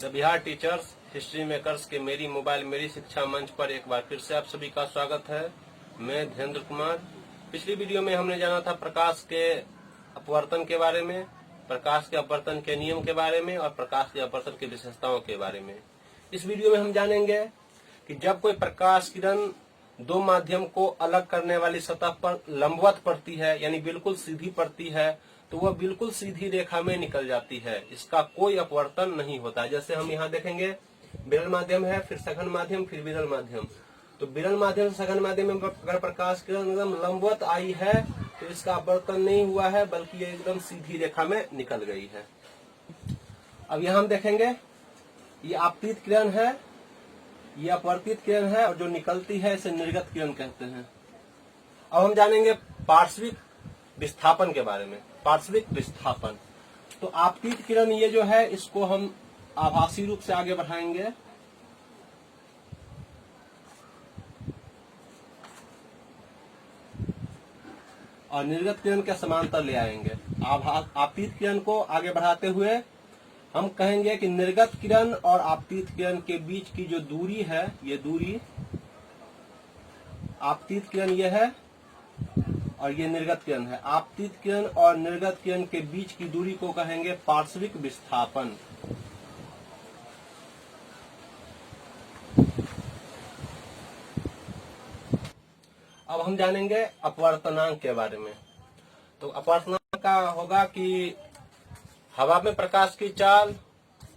The Bihar teachers history makers के मेरी mobile मेरी शिक्षा मंच पर एक बार फिर से आप सभी का स्वागत है। मैं धीरेन्द्र कुमार। पिछली वीडियो में हमने जाना था प्रकाश के अपवर्तन के बारे में, प्रकाश के अपवर्तन के नियम के बारे में और प्रकाश के अपवर्तन की विशेषताओं के बारे में। इस वीडियो में हम जानेंगे कि जब कोई प्रकाश किरण दो माध्यम को अलग करने वाली सतह पर लंबवत पड़ती है, यानी बिल्कुल सीधी पड़ती है, तो वह बिल्कुल सीधी रेखा में निकल जाती है। इसका कोई अपवर्तन नहीं होता। जैसे हम यहाँ देखेंगे, विरल माध्यम है, फिर सघन माध्यम, फिर विरल माध्यम। तो विरल माध्यम से सघन माध्यम में अगर प्रकाश किरण एकदम लंबवत आई है तो इसका अपवर्तन नहीं हुआ है, बल्कि ये एकदम सीधी रेखा में निकल गई है। अब यहाँ हम देखेंगे, ये आपतित किरण है, ये अपवर्तित किरण है, और जो निकलती है इसे निर्गत किरण कहते हैं। अब हम जानेंगे पार्श्विक विस्थापन के बारे में। पार्श्विक विस्थापन, तो आपतित किरण ये जो है इसको हम आभासी रूप से आगे बढ़ाएंगे। और निर्गत किरण के समांतर ले आएंगे। आपतित किरण को आगे बढ़ाते हुए हम कहेंगे कि निर्गत किरण और आपतित किरण के बीच की जो दूरी है, ये दूरी आपतित किरण ये है और ये निर्गत किरण है। आपतित किरण और निर्गत किरण के बीच की दूरी को कहेंगे पार्श्विक विस्थापन। अब हम जानेंगे अपवर्तनांक के बारे में। तो अपवर्तनांक का होगा कि हवा में प्रकाश की चाल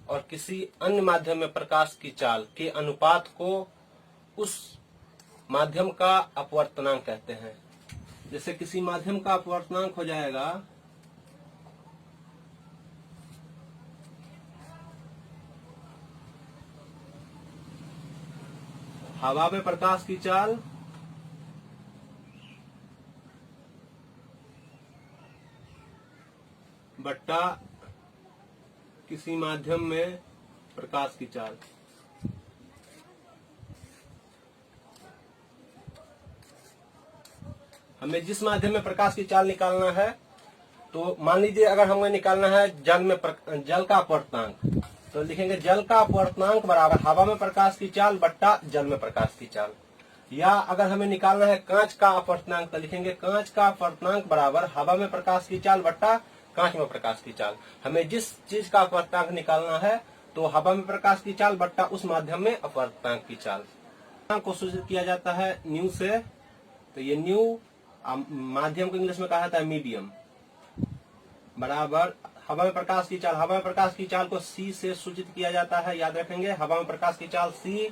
और किसी अन्य माध्यम में प्रकाश की चाल के अनुपात को उस माध्यम का अपवर्तनांक कहते हैं। जैसे किसी माध्यम का अपवर्तनांक हो जाएगा हवा में प्रकाश की चाल बट्टा किसी माध्यम में प्रकाश की चाल। हमें जिस माध्यम में प्रकाश की चाल निकालना है, तो मान लीजिए अगर हमें निकालना है जल का अपवर्तनांक, तो लिखेंगे जल का अपवर्तनांक बराबर हवा में प्रकाश की चाल बट्टा जल में प्रकाश की चाल। या अगर हमें निकालना है कांच का अपवर्तनांक, तो लिखेंगे कांच का अपवर्तनांक बराबर हवा में प्रकाश की चाल बट्टा कांच में प्रकाश की चाल। हमें जिस चीज का अपवर्तनांक निकालना है, तो हवा में प्रकाश की चाल बट्टा उस माध्यम में अपवर्तनांक की चाल को सूचित किया जाता है न्यू से। तो ये न्यू माध्यम को इंग्लिश में कहा जाता है मीडियम, बराबर हवा में प्रकाश की चाल। हवा में प्रकाश की चाल को सी से सूचित किया जाता है, याद रखेंगे। हवा में प्रकाश की चाल सी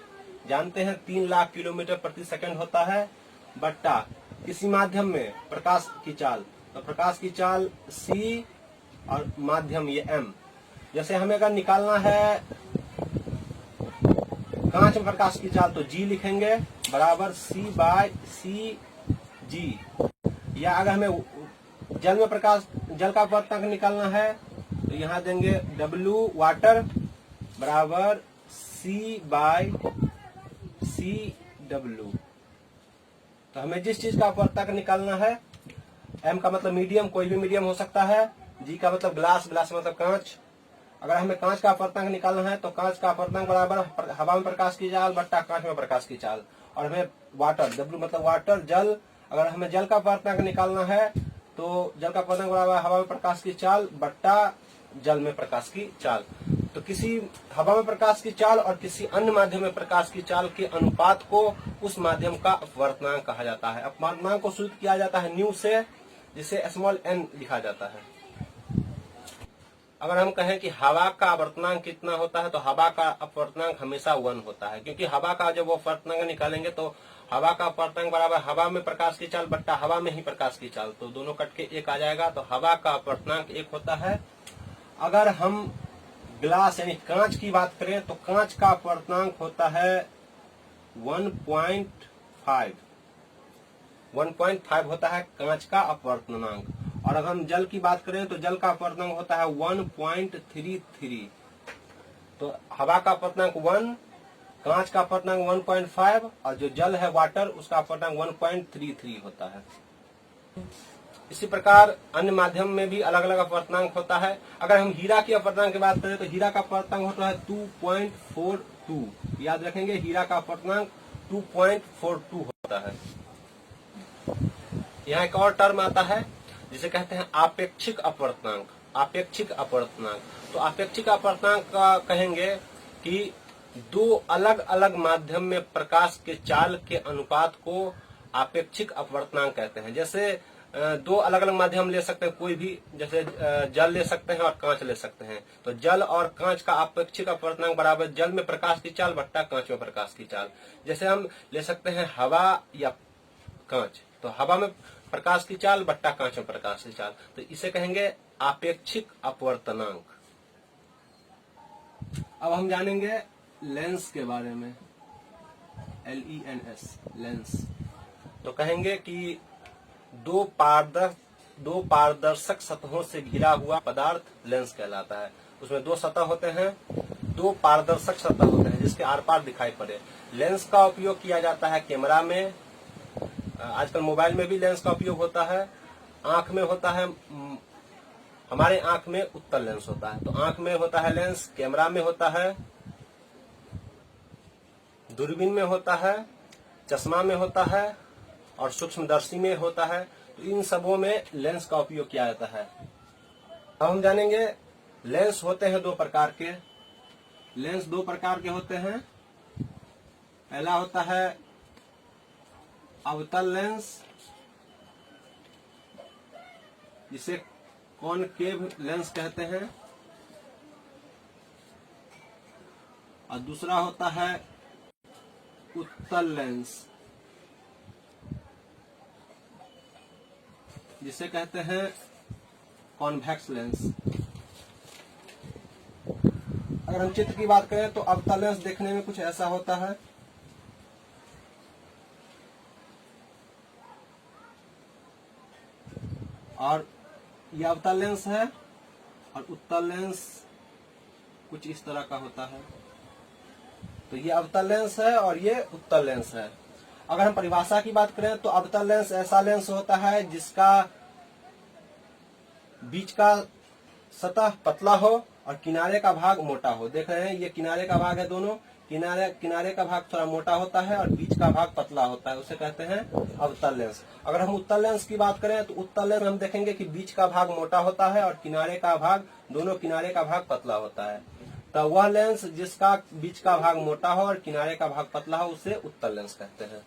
जानते हैं 3 लाख किलोमीटर प्रति सेकंड होता है, बट्टा किसी माध्यम में प्रकाश की चाल, तो प्रकाश की चाल सी और माध्यम ये एम। जैसे हमें अगर निकालना है कांच में प्रकाश की चाल, तो जी लिखेंगे बराबर सी बाय सी जी। या अगर हमें जल का अपवर्तनांक निकालना है, तो यहाँ देंगे डब्ल्यू वाटर बराबर सी बाय सी डब्ल्यू। तो हमें जिस चीज का अपवर्तनांक निकालना है, एम का मतलब मीडियम, कोई भी मीडियम हो सकता है, जी का मतलब ग्लास, ग्लास मतलब कांच। अगर हमें कांच का अपवर्तनांक निकालना है, तो कांच का अपवर्तनांक बराबर हवा में प्रकाश की चाल बट्टा कांच में प्रकाश की चाल। और हमें वाटर, डब्ल्यू मतलब वाटर, जल, अगर हमें जल का अपवर्तनांक निकालना है, तो जल का अपवर्तनांक बराबर हवा में प्रकाश की चाल बट्टा जल में प्रकाश की चाल। तो किसी हवा में प्रकाश की चाल और किसी अन्य माध्यम में प्रकाश की चाल के अनुपात को उस माध्यम का अपवर्तनांक कहा जाता है। अपवर्तनांक को सूचित किया जाता है न्यू से, जिसे स्मॉल एन लिखा जाता है। अगर हम कहें कि हवा का अपवर्तनांक कितना होता है, तो हवा का अपवर्तनांक हमेशा 1 होता है, क्योंकि हवा का जब वो अपवर्तनांक निकालेंगे तो हवा का अपवर्तनांक बराबर हवा में प्रकाश की चाल बट्टा हवा में ही प्रकाश की चाल, तो दोनों कट के 1 आ जाएगा। तो हवा का अपवर्तनांक 1 होता है। अगर हम ग्लास यानी कांच की बात करें, तो कांच का अपवर्तनांक होता है 1.5 होता है कांच का अपवर्तनांक। और अगर हम जल की बात करें, तो जल का अपवर्तनांक होता है 1.33। तो हवा का अपवर्तनांक 1, कांच का अपवर्तनांक 1.5 और जो जल है वाटर उसका अपवर्तनांक 1.33 होता है। इसी प्रकार अन्य माध्यम में भी अलग अलग अपवर्तनांक होता है। अगर हम हीरा की अपवर्तनांक की बात करें तो हीरा का अपवर्तनांक होता है 2.42। याद रखेंगे, हीरा का अपवर्तनांक 2.42 होता है। यहाँ एक और टर्म आता है जिसे कहते हैं आपेक्षिक अपवर्तनांक। आपेक्षिक अपवर्तनांक, तो आपेक्षिक अपवर्तनांक का कहेंगे कि दो अलग अलग माध्यम में प्रकाश के चाल के अनुपात को आपेक्षिक अपवर्तनांक कहते हैं। जैसे दो अलग अलग माध्यम ले सकते हैं, कोई भी, जैसे जल ले सकते हैं और कांच ले सकते हैं। तो जल और कांच का आपेक्षिक अपवर्तनांक बराबर जल में प्रकाश की चाल बट्टा कांच में प्रकाश की चाल। जैसे हम ले सकते हैं हवा या कांच, तो हवा में प्रकाश की चाल बट्टा कांच में प्रकाश की चाल, तो इसे कहेंगे आपेक्षिक अपवर्तनांक। अब हम जानेंगे लेंस के बारे में, LENS, लेंस। तो कहेंगे कि दो पारदर्शक सतहों से घिरा हुआ पदार्थ लेंस कहलाता है। उसमें दो सतह होते हैं, दो पारदर्शक सतह होते हैं जिसके आर पार दिखाई पड़े। लेंस का उपयोग किया जाता है कैमरा में, आजकल मोबाइल में भी लेंस का उपयोग होता है। आंख में होता है, हमारे आंख में उत्तल लेंस होता है, तो आंख में होता है लेंस, कैमरा में होता है, दूरबीन में होता है, चश्मा में होता है और सूक्ष्मदर्शी में होता है। तो इन सबों में लेंस का उपयोग किया जाता है। अब हम जानेंगे लेंस होते हैं दो प्रकार के। लेंस दो प्रकार के होते हैं। पहला होता है अवतल लेंस, जिसे कॉनकेव लेंस कहते हैं, और दूसरा होता है उत्तल लेंस, जिसे कहते हैं कॉन्वेक्स लेंस। अगर हम चित्र की बात करें तो अवतल लेंस देखने में कुछ ऐसा होता है। और यह अवतल लेंस है, और उत्तल लेंस कुछ इस तरह का होता है। तो ये अवतल लेंस है और ये उत्तल लेंस है। अगर हम परिभाषा की बात करें तो अवतल लेंस ऐसा लेंस होता है जिसका बीच का सतह पतला हो और किनारे का भाग मोटा हो। देख रहे हैं, ये किनारे का भाग है, दोनों किनारे का भाग थोड़ा मोटा होता है और बीच का भाग पतला होता है, उसे कहते हैं अवतल लेंस। अगर हम उत्तल लेंस की बात करें तो उत्तल लेंस हम देखेंगे कि बीच का भाग मोटा होता है और किनारे का भाग, दोनों किनारे का भाग पतला होता है। तो वह लेंस जिसका बीच का भाग मोटा हो और किनारे का भाग पतला हो उसे उत्तल लेंस कहते हैं।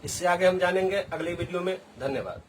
इससे आगे हम जानेंगे अगले वीडियो में। धन्यवाद।